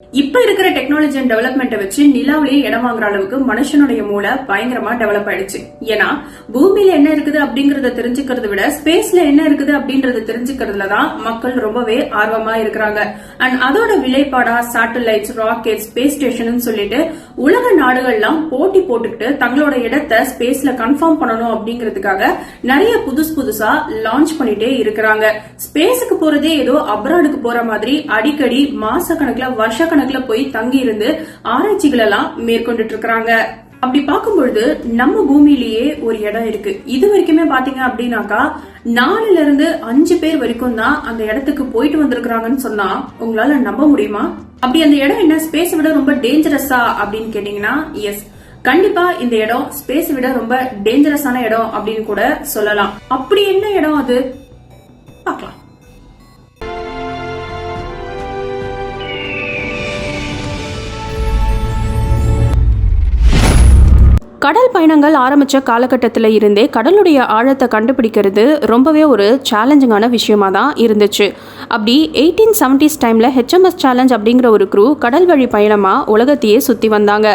இப்ப இருக்கிற technology and டெவலப்மெண்ட்டை வச்சு நிலாவிலேயே இடம் வாங்குற அளவுக்கு மனுஷனுடைய மூளை பயங்கரமா டெவலப் ஆயிடுச்சு. ஏன்னா பூமியில என்ன இருக்குது அப்படிங்கறத தெரிஞ்சுக்கிறத விட ஸ்பேஸ்ல என்ன இருக்குது அப்படின்றத தெரிஞ்சுக்கிறதுலதான் மக்கள் ரொம்பவே ஆர்வமா இருக்கிறாங்க. அண்ட் அதோட விளைபாடா சேட்டலைட்ஸ், ராக்கெட், ஸ்பேஸ் ஸ்டேஷன் சொல்லிட்டு உலக நாடுகள்லாம் போட்டி போட்டுக்கிட்டு தங்களோட இடத்தை ஸ்பேஸ்ல கன்ஃபார்ம் பண்ணணும் அப்படிங்கறதுக்காக நிறைய புதுசா லான்ச் பண்ணிட்டே இருக்கிறாங்க. ஸ்பேஸுக்கு போறதே ஏதோ அப்ராடுக்கு போற மாதிரி அடிக்கடி மாச கணக்குல வருஷ கணக்குல போய் தங்கி இருந்து ஆராய்ச்சிகள் எல்லாம் மேற்கொண்டுட்டு இருக்காங்க. அப்படி பார்க்கும்பொழுது நம்ம பூமியிலேயே ஒரு இடம் இருக்கு. இது வரைக்குமே பாத்தீங்க அப்படின்னாக்கா 4ல இருந்து 5 பேர் வரைக்கும் தான் அந்த இடத்துக்கு போயிட்டு வந்திருக்காங்கன்னு சொன்னா உங்களால நம்ப முடியுமா? அப்படி அந்த இடம் என்ன ஸ்பேஸ் விட ரொம்ப டேஞ்சரஸா அப்படின்னு கேட்டீங்கன்னா எஸ், கண்டிப்பா இந்த இடம் ஸ்பேஸ் விட ரொம்ப டேஞ்சரஸான இடம் அப்படின்னு கூட சொல்லலாம். அப்படி என்ன இடம் அது பார்க்கலாம். கடல் பயணங்கள் ஆரம்பித்த காலகட்டத்தில் இருந்தே கடலுடைய ஆழத்தை கண்டுபிடிக்கிறது ரொம்பவே ஒரு சேலஞ்சிங்கான விஷயமா தான் இருந்துச்சு. அப்படி 1870s டைமில் HMS சேலஞ்ச் அப்படிங்கிற ஒரு க்ரூ கடல் வழி பயணமாக உலகத்தையே சுற்றி வந்தாங்க.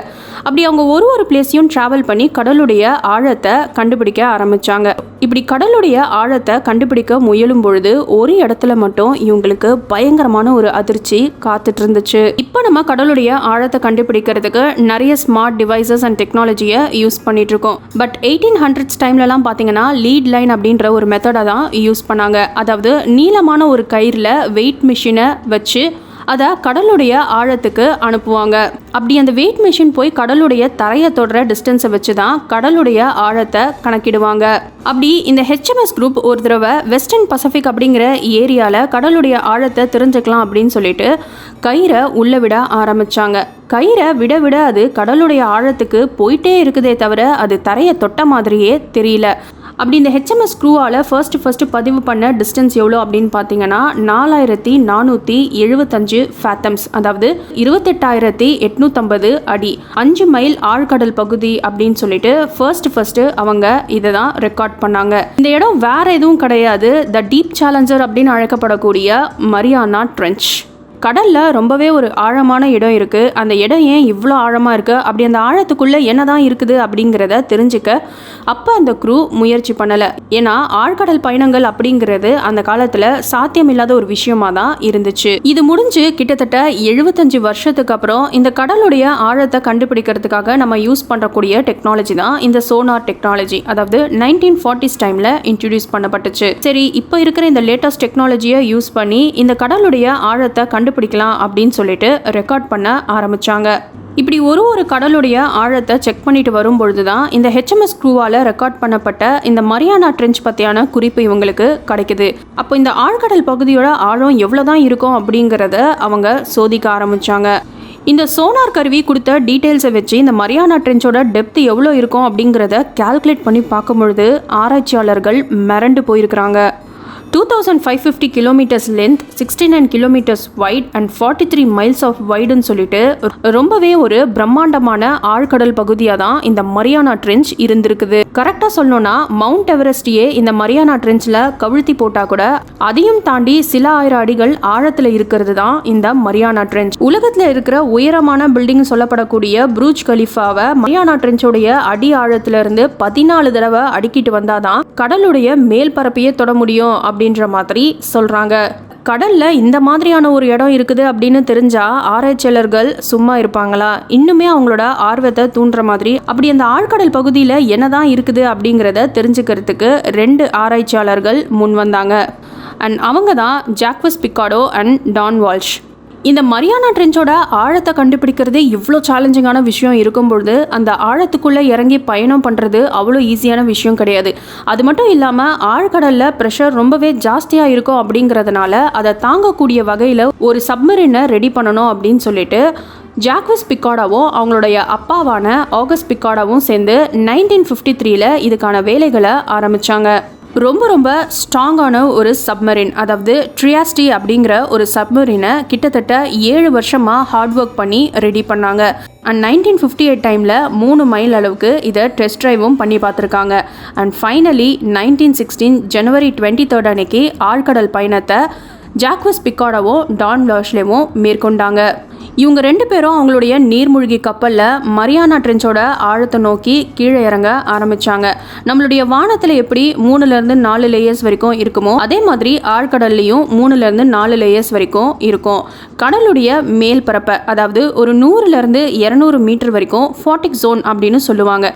அப்படி அவங்க ஒரு பிளேஸையும் ட்ராவல் பண்ணி கடலுடைய ஆழத்தை கண்டுபிடிக்க ஆரம்பித்தாங்க. இப்படி கடலுடைய ஆழத்தை கண்டுபிடிக்க முயலும் பொழுது ஒரு இடத்துல மட்டும் இவங்களுக்கு பயங்கரமான ஒரு அதிர்ச்சி காத்துட்டு இருந்துச்சு. இப்போ நம்ம கடலுடைய ஆழத்தை கண்டுபிடிக்கிறதுக்கு நிறைய ஸ்மார்ட் டிவைசஸ் அண்ட் டெக்னாலஜியை யூஸ் பண்ணிட்டு இருக்கோம். பட் 1800s டைம்லலாம் பார்த்தீங்கன்னா லீட் லைன் அப்படின்ற ஒரு மெத்தடை தான் யூஸ் பண்ணாங்க. அதாவது நீளமான ஒரு கயிறில் வெயிட் மிஷினை வச்சு அதை கடலுடைய ஆழத்துக்கு அனுப்புவாங்க. அப்படி அந்த வெயிட் மிஷின் போய் கடலுடைய தரையை தொடர டிஸ்டன்ஸை வச்சு தான் கடலுடைய ஆழத்தை கணக்கிடுவாங்க. அப்படி இந்த HMS குரூப் ஒரு தடவை வெஸ்டர்ன் பசிபிக் அப்படிங்கிற ஏரியாவில் கடலுடைய ஆழத்தை தெரிஞ்சுக்கலாம் அப்படின்னு சொல்லிட்டு கயிறை உள்ள விட ஆரம்பிச்சாங்க. கயிறை விட விட அது கடலுடைய ஆழத்துக்கு போயிட்டே இருக்குதே தவிர அது தரையை தொட்ட மாதிரியே தெரியல. அப்படி இந்த HMS க்ரூவால் ஃபர்ஸ்ட் பதிவு பண்ண டிஸ்டன்ஸ் எவ்வளோ அப்படின்னு பார்த்தீங்கன்னா 4475 ஃபேத்தம்ஸ், அதாவது 28,850 அடி, 5 மைல் ஆழ்கடல் பகுதி அப்படின்னு சொல்லிட்டு ஃபர்ஸ்ட் அவங்க இதை தான் ரெக்கார்ட் பண்ணாங்க. இந்த இடம் வேற எதுவும் கிடையாது, த டீப் சேலஞ்சர் அப்படின்னு அழைக்கப்படக்கூடிய மரியானா ட்ரென்ச். கடலில் ரொம்பவே ஒரு ஆழமான இடம் இருக்குது. அந்த இடம் ஏன் இவ்வளோ ஆழமாக இருக்குது, அப்படி அந்த ஆழத்துக்குள்ளே என்ன தான் இருக்குது அப்படிங்கிறத தெரிஞ்சுக்க அப்போ அந்த க்ரூ முயற்சி பண்ணலை. ஏன்னா ஆழ்கடல் பயணங்கள் அப்படிங்கிறது அந்த காலத்தில் சாத்தியமில்லாத ஒரு விஷயமா தான் இருந்துச்சு. இது முடிஞ்சு கிட்டத்தட்ட 75 வருஷத்துக்கு அப்புறம் இந்த கடலுடைய ஆழத்தை கண்டுபிடிக்கிறதுக்காக நம்ம யூஸ் பண்ணக்கூடிய டெக்னாலஜி தான் இந்த சோனார் டெக்னாலஜி. அதாவது 1940s டைமில் இன்ட்ரடியூஸ் பண்ணப்பட்டுச்சு. சரி, இப்போ இருக்கிற இந்த லேட்டஸ்ட் டெக்னாலஜியை யூஸ் பண்ணி இந்த கடலுடைய ஆழத்தை கண்டுபிடிக்கலாம் அப்படின்னு சொல்லிட்டு ரெக்கார்ட் பண்ண ஆரம்பிச்சாங்க. இப்படி ஒரு கடலுடைய ஆழத்தை செக் பண்ணிட்டு வரும்பொழுது தான் இந்த HMS க்ரூவால் ரெக்கார்ட் பண்ணப்பட்ட இந்த மரியானா ட்ரென்ச் பற்றியான குறிப்பு இவங்களுக்கு கிடைக்குது. அப்போ இந்த ஆழ்கடல் பகுதியோட ஆழம் எவ்வளோதான் இருக்கும் அப்படிங்கிறத அவங்க சோதிக்க ஆரம்பிச்சாங்க. இந்த சோனார் கருவி கொடுத்த டீட்டெயில்ஸை வச்சு இந்த மரியானா ட்ரென்ச்சோட டெப்த் எவ்வளோ இருக்கும் அப்படிங்கிறத கால்குலேட் பண்ணி பார்க்கும்பொழுது ஆராய்ச்சியாளர்கள் மிரண்டு போயிருக்கிறாங்க. 2550 kilometres length, 69 kilometres wide and 43 miles of வைடுன்னு சொல்லிட்டு ரொம்பவே ஒரு பிரம்மாண்டமான ஆழ்கடல் பகுதியாக தான் இந்த மரியானா ட்ரென்ச் இருந்திருக்குது. கரெக்டாக சொல்லணும்னா மவுண்ட் எவரெஸ்டையே இந்த மரியானா ட்ரென்ச்சில் கவிழ்த்தி போட்டால் கூட அதையும் தாண்டி சில ஆயிரம் அடிகள் ஆழத்தில் இருக்கிறது தான் இந்த மரியானா ட்ரென்ச். உலகத்தில் இருக்கிற உயரமான பில்டிங் சொல்லப்படக்கூடிய புர்ஜ் கலிஃபாவை மரியானா ட்ரென்ச்சோடைய அடி ஆழத்திலிருந்து 14 தடவை அடிக்கிட்டு வந்தாதான் கடலுடைய மேல் பரப்பையே தொட முடியும் அப்படின்ற மாதிரி சொல்றாங்க. கடல்ல இந்த மாதிரியான ஒரு இடம் இருக்குது அப்படின்னு தெரிஞ்சா ஆராய்ச்சியாளர்கள் சும்மா இருப்பாங்களா? இன்னுமே அவங்களோட ஆர்வத்தை தூண்டுற மாதிரி அப்படி அந்த ஆழ்கடல் பகுதியில் என்னதான் இருக்குது அப்படிங்கிறத தெரிஞ்சுக்கிறதுக்கு 2 ஆராய்ச்சியாளர்கள் முன் வந்தாங்க. அண்ட் அவங்க தான் ஜாக்வஸ் பிக்காடோ அண்ட் டான் வால்ஷ். இந்த மரியானா ட்ரென்ச்சோட ஆழத்தை கண்டுபிடிக்கிறது இவ்வளோ சேலஞ்சிங்கான விஷயம் இருக்கும்பொழுது அந்த ஆழத்துக்குள்ளே இறங்கி பயணம் பண்ணுறது அவ்வளோ ஈஸியான விஷயம் கிடையாது. அது மட்டும் இல்லாமல் ஆழ்கடலில் ப்ரெஷர் ரொம்பவே ஜாஸ்தியாக இருக்கும் அப்படிங்கிறதுனால அதை தாங்கக்கூடிய வகையில் ஒரு சப்மரீனை ரெடி பண்ணணும் அப்படின்னு சொல்லிட்டு ஜாக்வஸ் பிக்காடாவும் அவங்களுடைய அப்பாவான ஆகஸ்ட் பிக்காடாவும் சேர்ந்து 1953 இதுக்கான வேலைகளை ஆரம்பித்தாங்க. ரொம்ப ஸ்ட்ராங்கான ஒரு சப்மரீன், அதாவது ட்ரியாஸ்டி அப்படிங்கிற ஒரு சப்மரீனை கிட்டத்தட்ட 7 வருஷமாக ஹார்ட் ஒர்க் பண்ணி ரெடி பண்ணாங்க. அண்ட் 1958 டைமில் 3 மைல் அளவுக்கு இதை டெஸ்ட் ட்ரைவும் பண்ணி பார்த்துருக்காங்க. அண்ட் ஃபைனலி 1916 ஜனவரி 23 அன்னைக்கு ஆழ்கடல் பயணத்தை ஜாக்வஸ் பிக்காடாவும் டான் வால்ஷ்லேயும் மேற்கொண்டாங்க. இவங்க 2 பேரும் அவங்களுடைய நீர்மூழ்கி கப்பல்ல மரியானா ட்ரெஞ்சோட ஆழத்தை நோக்கி கீழே இறங்க ஆரம்பிச்சாங்க. நம்மளுடைய வானத்துல எப்படி 3ல இருந்து 4 லேயர்ஸ் வரைக்கும் இருக்குமோ அதே மாதிரி ஆழ்கடல்லையும் 3ல இருந்து 4 லேயர்ஸ் வரைக்கும் இருக்கும். கடலுடைய மேல் பரப்பை அதாவது ஒரு 100ல இருந்து 200 மீட்டர் வரைக்கும் ஃபார்டிக் ஜோன் அப்படின்னு சொல்லுவாங்க.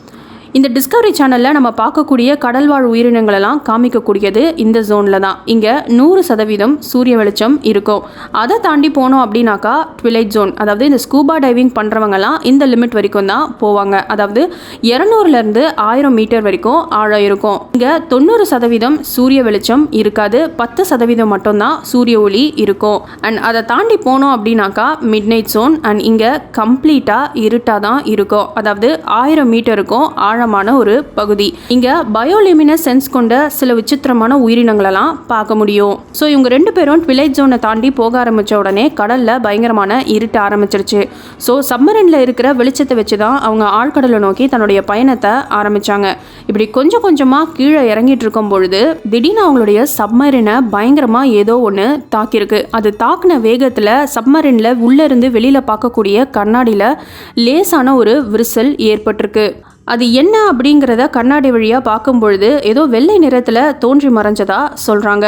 இந்த டிஸ்கவரி சேனலில் நம்ம பார்க்கக்கூடிய கடல்வாழ் உயிரினங்களெல்லாம் காமிக்கக்கூடியது இந்த ஜோனில் தான். இங்கே 100% சூரிய வெளிச்சம் இருக்கும். அதை தாண்டி போனோம் அப்படின்னாக்கா ட்விலைட் ஜோன், அதாவது இந்த ஸ்கூபா டைவிங் பண்ணுறவங்கலாம் இந்த லிமிட் வரைக்கும் தான் போவாங்க. அதாவது 200லேருந்து 1000 மீட்டர் வரைக்கும் ஆழம் இருக்கும். இங்கே 90% சூரிய வெளிச்சம் இருக்காது, 10% மட்டும்தான் சூரிய ஒளி இருக்கும். அண்ட் அதை தாண்டி போனோம் அப்படின்னாக்கா மிட் நைட் ஜோன். அண்ட் இங்கே கம்ப்ளீட்டாக இருட்டாக தான் இருக்கும். அதாவது 1000 மீட்டருக்கும் ஆழமான ஒரு பகுதி. இங்க பயோலிமினஸ் சென்ஸ் கொண்ட சில விசித்திரமான உயிரினங்களெல்லாம் பார்க்க முடியும். ஸோ இவங்க 2 பேரும் ட்விலைட் ஜோனை தாண்டி போக ஆரம்பிச்ச உடனே கடல்ல பயங்கரமான இருட்ட ஆரம்பிச்சிருச்சு. ஸோ சப்மரீன்ல இருக்கிற வெளிச்சத்தை வச்சு தான் அவங்க ஆழ்கடலை நோக்கி தன்னுடைய பயணத்தை ஆரம்பிச்சாங்க. இப்படி கொஞ்சம் கொஞ்சமா கீழே இறங்கிட்டு இருக்கும் பொழுது திடீர்னு அவங்களுடைய சப்மரீனை பயங்கரமா ஏதோ ஒன்று தாக்கியிருக்கு. அது தாக்கின வேகத்துல சப்மரீன்ல உள்ள இருந்து வெளியில பார்க்கக்கூடிய கண்ணாடியில லேசான ஒரு விரிசல் ஏற்பட்டிருக்கு. அது என்ன அப்படிங்கிறத கண்ணாடி வழியாக பார்க்கும்பொழுது ஏதோ வெள்ளை நிறத்தில் தோன்றி மறைஞ்சதா சொல்கிறாங்க.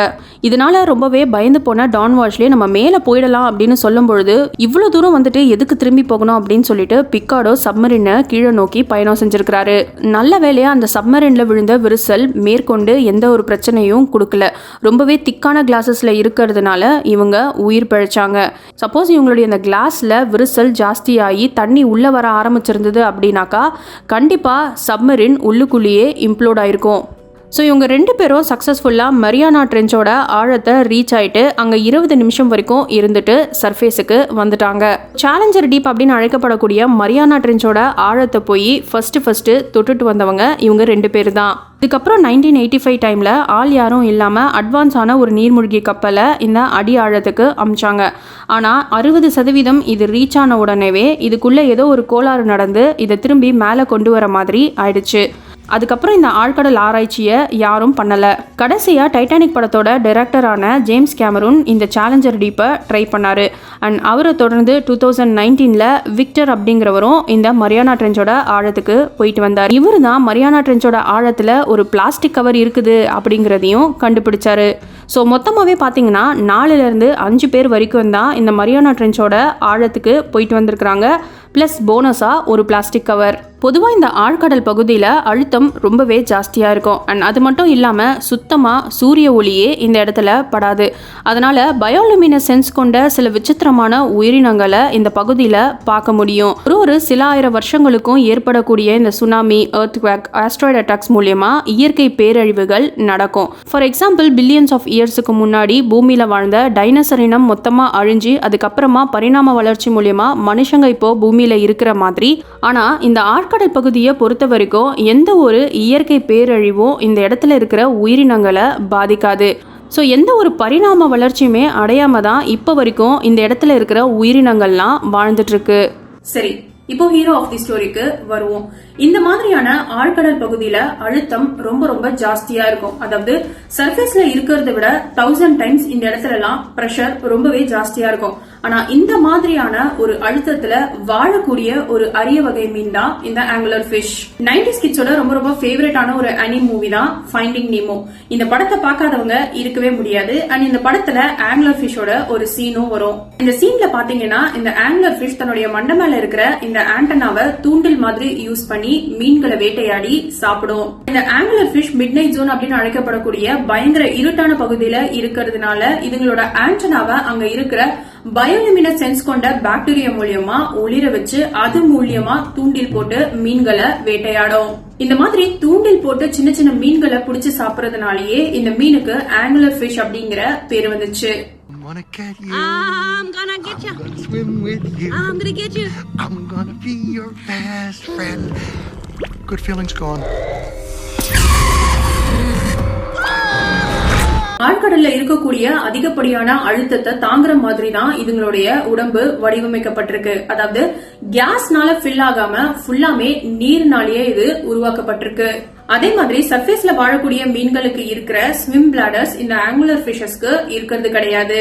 இதனால ரொம்பவே பயந்து போன டான் வாஷ்லேயே நம்ம மேலே போயிடலாம் அப்படின்னு சொல்லும் பொழுது இவ்வளோ தூரம் வந்துட்டு எதுக்கு திரும்பி போகணும் அப்படின்னு சொல்லிட்டு பிக்காடோ சப்மரீனை கீழே நோக்கி பயணம் செஞ்சுருக்கிறாரு. நல்ல வேலையாக அந்த சப்மரீனில் விழுந்த விரிசல் மேற்கொண்டு எந்த ஒரு பிரச்சனையும் கொடுக்கல. ரொம்பவே திக்கான கிளாஸஸில் இருக்கிறதுனால இவங்க உயிர் பிழைச்சாங்க. சப்போஸ் இவங்களுடைய அந்த கிளாஸில் விரிசல் ஜாஸ்தியாகி தண்ணி உள்ளே வர ஆரம்பிச்சிருந்தது அப்படின்னாக்கா கண்டிப்பாக சப்மரீன் உள்ளுக்குள்ளேயே இம்ப்ளோட் ஆயிருக்கும். ஸோ இவங்க 2 பேரும் சக்ஸஸ்ஃபுல்லாக மரியானா ட்ரெஞ்சோட ஆழத்தை ரீச் ஆகிட்டு அங்கே 20 நிமிஷம் வரைக்கும் இருந்துட்டு சர்ஃபேஸுக்கு வந்துட்டாங்க. சேலஞ்சர் டீப் அப்படின்னு அழைக்கப்படக்கூடிய மரியானா ட்ரெஞ்சோட ஆழத்தை போய் ஃபர்ஸ்ட் தொட்டுட்டு வந்தவங்க இவங்க 2 பேர் தான். இதுக்கப்புறம் 1985 டைமில் ஆள் யாரும் இல்லாமல் அட்வான்ஸான ஒரு நீர்மூழ்கி கப்பலை இந்த அடி ஆழத்துக்கு அமிச்சாங்க. ஆனால் 60% இது ரீச் ஆன உடனேவே இதுக்குள்ளே ஏதோ ஒரு கோளாறு நடந்து இதை திரும்பி மேலே கொண்டு வர மாதிரி ஆயிடுச்சு. அதுக்கப்புறம் இந்த ஆழ்கடல் ஆராய்ச்சியை யாரும் பண்ணலை. கடைசியாக டைட்டானிக் படத்தோட டைரக்டரான ஜேம்ஸ் கேமரூன் இந்த சேலஞ்சர் டீப்பை ட்ரை பண்ணார். அண்ட் அவரை தொடர்ந்து 2019 விக்டர் அப்படிங்கிறவரும் இந்த மரியானா ட்ரெஞ்சோட ஆழத்துக்கு போயிட்டு வந்தார். இவர் தான் மரியானா ட்ரெஞ்சோட ஆழத்தில் ஒரு பிளாஸ்டிக் கவர் இருக்குது அப்படிங்கிறதையும் கண்டுபிடிச்சாரு. ஸோ மொத்தமாகவே பார்த்தீங்கன்னா 4லேருந்து 5 பேர் வரைக்கும் தான் இந்த மரியானா ட்ரெஞ்சோட ஆழத்துக்கு போயிட்டு வந்திருக்கிறாங்க. ப்ளஸ் போனஸாக ஒரு பிளாஸ்டிக் கவர். பொதுவாக இந்த ஆழ்கடல் பகுதியில் அழுத்தம் ரொம்பவே ஜாஸ்தியாக இருக்கும். அண்ட் அது மட்டும் இல்லாமல் சுத்தமாக சூரிய ஒளியே இந்த இடத்துல படாது. அதனால் பயோலுமினஸ் சென்ஸ் கொண்ட சில விசித்திரமான உயிரினங்களை இந்த பகுதியில் பார்க்க முடியும். ஒரு சில ஆயிரம் வருஷங்களுக்கும் ஏற்படக்கூடிய இந்த சுனாமி, எர்த்குவேக், ஆஸ்ட்ராய்டு அட்டாக்ஸ் மூலமா இயற்கை பேரழிவுகள் நடக்கும். ஃபார் எக்ஸாம்பிள் பில்லியன்ஸ் ஆஃப் இயர்ஸுக்கு முன்னாடி பூமியில் வாழ்ந்த டைனோசர் இனம் மொத்தமாக அழிஞ்சு அதுக்கப்புறமா பரிணாம வளர்ச்சி மூலமா மனுஷங்க இப்போ பூமியில் இருக்கிற மாதிரி. ஆனால் இந்த ஆழ்கடல் பகுதியை பொறுத்த வரைக்கும் எந்த ஒரு இயற்கை பேரழிவும் இந்த இடத்துல இருக்கிற உயிரினங்களை பாதிக்காது. ஸோ எந்த ஒரு பரிணாம வளர்ச்சியுமே அடையாம தான் இப்போ வரைக்கும் இந்த இடத்துல இருக்கிற உயிரினங்கள்லாம் வாழ்ந்துட்டு இருக்கு. சரி, இப்போ ஹீரோ ஆஃப் தி ஸ்டோரிக்கு வருவோம். இந்த மாதிரியான ஆழ்கடல் பகுதியில அழுத்தம் ரொம்ப ரொம்ப ஜாஸ்தியா இருக்கும். அதாவது சர்ஃபேஸ்ல இருக்கிறத விட 1000 டைம்ஸ் இந்த இடத்துல எல்லாம் பிரஷர் ரொம்பவே ஜாஸ்தியா இருக்கும். ஆனா இந்த மாதிரியான ஒரு அழுத்தத்துல வாழக்கூடிய ஒரு அரிய வகை மீன் தான் இந்த ஆங்குலர் ஃபிஷ். 90s கிட்ஸோட ரொம்ப ரொம்ப ஃபேவரட்டான ஒரு அனிம் மூவி தான் ஃபைண்டிங் நீமோ. இந்த படத்தை பார்க்காதவங்க இருக்கவே முடியாது. அண்ட் இந்த படத்துல ஆங்குலர் ஃபிஷோட ஒரு சீனும் வரும். இந்த சீன்ல பாத்தீங்கன்னா இந்த ஆங்குலர் ஃபிஷ் தன்னுடைய மண்டை மேல இருக்கிற இந்த ஆண்டனாவை தூண்டில் மாதிரி யூஸ் பண்ணி மீன்களை வேட்டையாடி சாப்பிடும். இந்த angler fish midnight zone அப்படின்னு அழைக்கப்படக்கூடிய பயங்கர இருட்டான பகுதியில இருக்கிறதுனால இதுங்களோட ஆண்டனாவை அங்க இருக்கிற பயோலுமினஸ் சென்ஸ் கொண்ட பாக்டீரியா மூலியமா ஒளிர வச்சு அது மூலியமா தூண்டில் போட்டு மீன்களை வேட்டையாடும். இந்த மாதிரி தூண்டில் போட்டு சின்ன சின்ன மீன்களை புடிச்சு சாப்பிடறதுனாலயே இந்த மீனுக்கு ஆங்குலர் ஃபிஷ் அப்படிங்கிற பேர் வந்துச்சு. Wanna get you. I'm gonna get you. I'm gonna swim with you. I'm gonna get you. I'm gonna be your best friend. Good feelings gone. ஆழ்கடல்ல இருக்கக்கூடிய அதிகப்படியான அழுத்தத்தை தாங்குற மாதிரி தான் இதுங்களுடைய உடம்பு வடிவமைக்கப்பட்டிருக்கு. அதாவது கேஸ்னால ஃபில் ஆகாம ஃபுல்லாமே நீர்னாலேயே இது உருவாக்கப்பட்டிருக்கு. அதே மாதிரி சர்ஃபேஸ்ல வாழக்கூடிய மீன்களுக்கு இருக்கிற ஸ்விம் பிளாடர்ஸ் இந்த ஆங்குலர் ஃபிஷஸ்க்கு இருக்கிறது கிடையாது.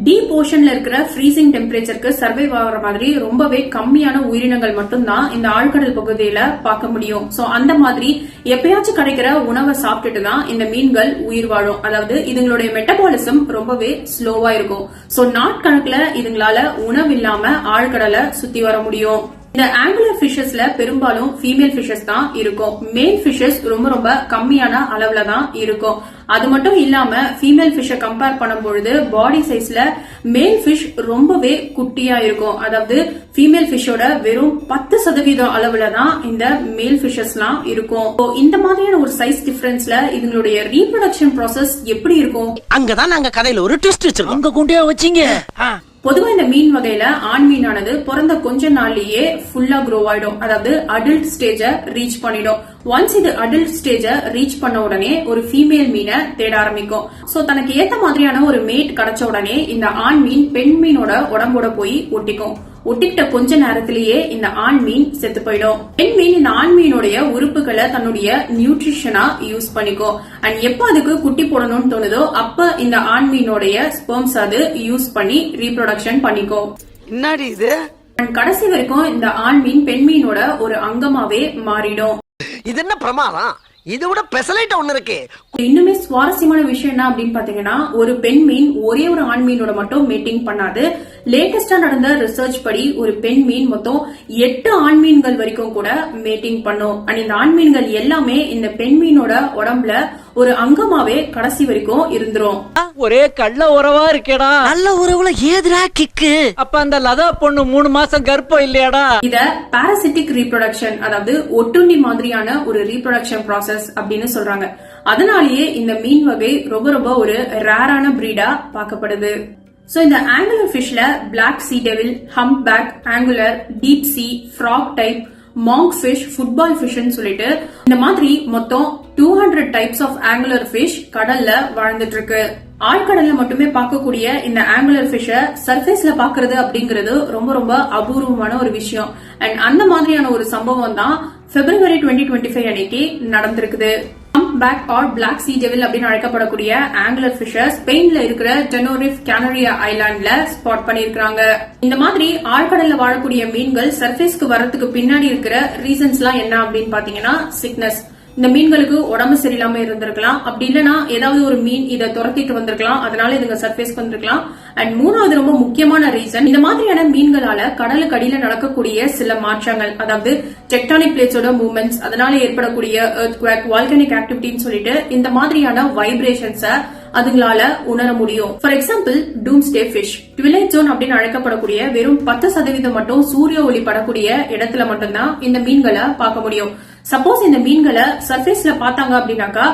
டீப் ஓஷன்ல இருக்கிற ஃப்ரீசிங் டெம்பரேச்சருக்கு சர்வைவ் ஆகிற மாதிரி ரொம்பவே கம்மியான உயிரினங்கள் மட்டும்தான் இந்த ஆழ்கடல் பகுதியில பார்க்க முடியும். சோ அந்த மாதிரி எப்பயாச்சும் கிடைக்கிற உணவை சாப்பிட்டுட்டு தான் இந்த மீன்கள் உயிர் வாழும். அதாவது இதுங்களுடைய மெட்டபாலிசம் ரொம்பவே ஸ்லோவா இருக்கும். சோ நாட்கணக்குல இதுங்களால உணவு இல்லாம ஆழ்கடலை சுத்தி வர முடியும். இந்த ஆங்குலர் ஃபிஷஸ்ல பெரும்பாலும் ஃபீமேல் ஃபிஷஸ் தான் இருக்கும். மேல் ஃபிஷஸ் ரொம்ப ரொம்ப கம்மியான அளவுல தான் இருக்கும். அது மட்டும் இல்லாம ஃபீமேல் ஃபிஷை கம்பேர் பண்ணும்பொழுது பாடி சைஸ்ல மேல் ஃபிஷ் ரொம்பவே குட்டியா இருக்கும். அதாவது ஃபீமேல் ஃபிஷோட வெறும் 10% அளவுல தான் இந்த மேல் ஃபிஷஸ்லாம் இருக்கும். இந்த மாதிரியான ஒரு சைஸ் டிஃபரன்ஸ்ல இதுங்களுடைய ரீப்ரொடக்ஷன் ப்ராசஸ் எப்படி இருக்கும்? அங்கதான் நாங்க கதையில ஒரு ட்விஸ்ட் வச்சிருக்கோம். அங்க கொண்டே வச்சீங்க. பொதுவா இந்த மீன் வகையில ஆண் மீனானது பிறந்த கொஞ்ச நாள்லயே ஃபுல்லா க்ரோ ஆயிடும். அதாவது அடல்ட் ஸ்டேஜ ரீச் பண்ணிடும். ஒன்ஸ் இது அடல்ட் ஸ்டேஜ ரீச் பண்ண உடனே ஒரு ஃபீமேல் மீனை தேட ஆரம்பிக்கும். சோ தனக்கு ஏத்த மாதிரியான ஒரு மேட் கிடைச்ச உடனே இந்த ஆண் மீன் பெண் மீனோட உடம்போட போய் ஒட்டிக்கும். ஒட்டிக்கிட்ட கொஞ்ச நேரத்திலேயே இந்த ஆண் மீன் செத்து போயிடும். பெண் மீன் இந்த ஆண் மீனுடைய உறுப்புகளை தன்னுடைய நியூட்ரிஷனா யூஸ் பண்ணிக்கும். அண்ட் எப்ப அதுக்கு குட்டி போடணும்னு தோணுதோ அப்ப இந்த ஆண் மீனுடைய ஸ்பெர்ம்ஸ் அது யூஸ் பண்ணி ரீப்ரொடக்ஷன் பண்ணிக்கும். என்னடி இது? கடைசி வரைக்கும் இந்த ஆண் மீன் பெண் மீனோட ஒரு அங்கமாவே மாறிடும். இது என்ன பிரமாதம்? இது விட பெசலைட் ஒண்ணு இருக்கு. இன்னுமே சுவாரஸ்யமான விஷயம் என்ன அப்படின்னு பாத்தீங்கன்னா, ஒரு பெண் மீன் ஒரே ஒரு ஆண் மீனோட மட்டும் மீட்டிங் பண்ணாது. லேட்டஸ்டா நடந்த ரிசர்ச் படி ஒரு பெண் மீன் மொத்தம் 8 ஆண் மீன்கள் வரைக்கும் கூட மீட்டிங் பண்ணும். அண்ட் இந்த ஆண் மீன்கள் எல்லாமே இந்த பெண் மீனோட உடம்புல ஒரு அங்கமாவே கடைசி வரைக்கும் இருந்துரும். ஒரே கள்ள உறவா இருக்கேடா. நல்ல உறவுல ஏதுடா கிக்கு? அப்ப அந்த லதா பொண்ணு 3 மாசம் கர்ப்பம் இல்லையாடா? இத பாராசிட்டிக் ரீப்ரொடக்ஷன், அதாவது ஒட்டுண்ணி மாதிரியான ஒரு ரீப்ரொடக்ஷன் ப்ராசஸ் அப்படின்னு சொல்றாங்க. அதனாலேயே இந்த மீன் வகை ரொம்ப ரொம்ப ஒரு ரேரான பிரீடா பார்க்கப்படுது. சோ இந்த ஆங்குலர் ஃபிஷ்ல black sea devil, humpback, angler, deep sea, frog type, monkfish, football ஃபிஷ்னு சொல்லிட்டு இந்த மாதிரி மொத்தம் 200 டைப்ஸ் ஆஃப் ஆங்குலர் ஃபிஷ் கடல்ல வாழ்ந்துட்டு இருக்கு. ஆழ்கடல்ல மட்டுமே பார்க்கக்கூடிய இந்த ஆங்குலர் ஃபிஷ சர்ஃபேஸ்ல பாக்குறது அப்படிங்கிறது ரொம்ப ரொம்ப அபூர்வமான ஒரு விஷயம். அண்ட் அந்த மாதிரியான ஒரு சம்பவம் தான் February 2025 அன்னைக்கு நடந்திருக்குது. Back or black sea devil அப்படின்னு அழைக்கப்படக்கூடிய ஆங்குலர் ஃபிஷ ஸ்பெயின்ல இருக்கிற டெனோரிஃப் கேனரியா ஐலாண்ட்ல ஸ்பாட் பண்ணிருக்காங்க. இந்த மாதிரி ஆழ்கடல்ல வாழக்கூடிய மீன்கள் சர்ஃபேஸ்க்கு வரதுக்கு பின்னாடி இருக்கிற ரீசன்ஸ் எல்லாம் என்ன அப்படின்னு பாத்தீங்கன்னா, சிக்னஸ். இந்த மீன்களுக்கு உடம்பு சரியில்லாம இருந்திருக்கலாம். அப்படி இல்லைன்னா ஏதாவது ஒரு மீன் இதை துரத்திட்டு வந்திருக்கலாம். அதனால இதுங்க சர்ஃபேஸ்க்கு வந்திருக்கலாம். அண்ட் மூணாவது ரொம்ப முக்கியமான ரீசன், இந்த மாதிரியான மீன்களால கடலுக்கு அடியில நடக்கக்கூடிய சில மாற்றங்கள், அதாவது டெக்டானிக் பிளேட்ஸோட மூவ்மெண்ட்ஸ், அதனால ஏற்படக்கூடிய எர்த்குவேக், வால்கனிக் ஆக்டிவிட்டின்னு சொல்லிட்டு இந்த மாதிரியான வைப்ரேஷன்ஸ அதுங்களால உணர முடியும். For example doomsday fish, twilight zone அப்படின்னு அழைக்கப்படக்கூடிய வெறும் 10% மட்டும் சூரிய ஒளி படக்கூடிய இடத்துல மட்டும்தான் இந்த மீன்களை பார்க்க முடியும். சப்போஸ் இந்த மீன்களை சர்ஃபேஸ்ல பார்த்தாங்க அப்படின்னாக்கா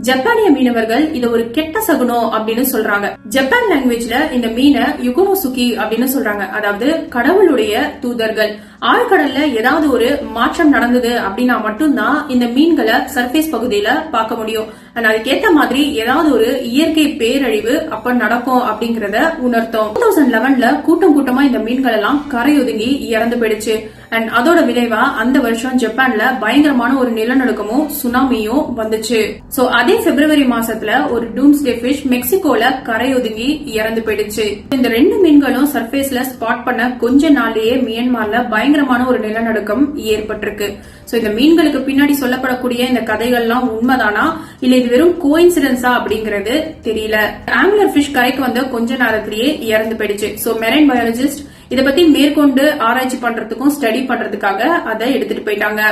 ஜப்பானிய மீனவர்கள் இத ஒரு கெட்ட சகுனம் அப்படின்னு சொல்றாங்க. ஜப்பான் லாங்குவேஜ்ல இந்த மீனை யுகுனோசுகி அப்படின்னு சொல்றாங்க. அதாவது கடவுளுடைய தூதர்கள். ஆழ்கடல்ல ஏதாவது ஒரு மாற்றம் நடந்தது அப்படின்னா மட்டும்தான் இந்த மீன்களை சர்ஃபேஸ் பகுதியில பார்க்க முடியும். அதுக்கேத்த மாதிரி ஏதாவது ஒரு இயற்கை பேரழிவு அப்ப நடக்கும் அப்படிங்கறத உணர்த்தோம். 2011ல கூட்டம் கூட்டமா இந்த மீன்கள் எல்லாம் கரையொதுங்கி இறந்து போயிடுச்சு. அண்ட் அதோட விளைவா அந்த வருஷம் ஜப்பான்ல பயங்கரமான ஒரு நிலநடுக்கமும் சுனாமியும் வந்துச்சு. சோ அதே பிப்ரவரி மாசத்துல ஒரு டூம்ஸ்டே ஃபிஷ் மெக்சிகோல கரையொதுங்கி இறந்து போயிடுச்சு. இந்த 2 மீன்களும் சர்ஃபேஸ்ல ஸ்பாட் பண்ண கொஞ்ச நாள்லயே மியான்மர்ல பயங்கரமான ஒரு நிலநடுக்கம் ஏற்பட்டிருக்கு. சோ இந்த மீன்களுக்கு பின்னாடி சொல்லப்படக்கூடிய இந்த கதைகள்லாம் உண்மைதானா இல்ல இது வெறும் கோஇன்சிடென்ஸா அப்படிங்கறது தெரியல. ஆங்குலர் ஃபிஷ் கரைக்கு வந்த கொஞ்ச நேரத்திலேயே இறந்து போயிடுச்சு. சோ மெரைன் பயாலஜிஸ்ட் இத பத்தி மேற்கொண்டு ஆராய்ச்சி பண்றதுக்கும் ஸ்டடி பண்றதுக்காக அதை எடுத்துட்டு போயிட்டாங்க.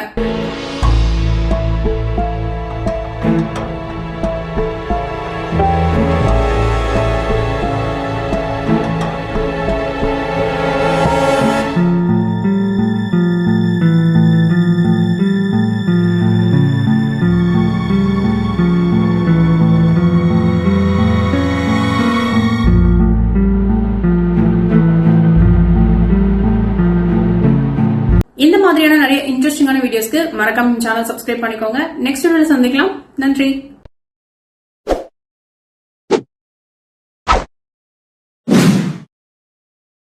இந்த மாதிரியான நிறைய இன்ட்ரெஸ்டிங்கான வீடியோஸ்க்கு மறக்காம சேனல் சப்ஸ்கிரைப் பண்ணிக்கோங்க. நெக்ஸ்ட் வீடியோல சந்திக்கலாம். நன்றி.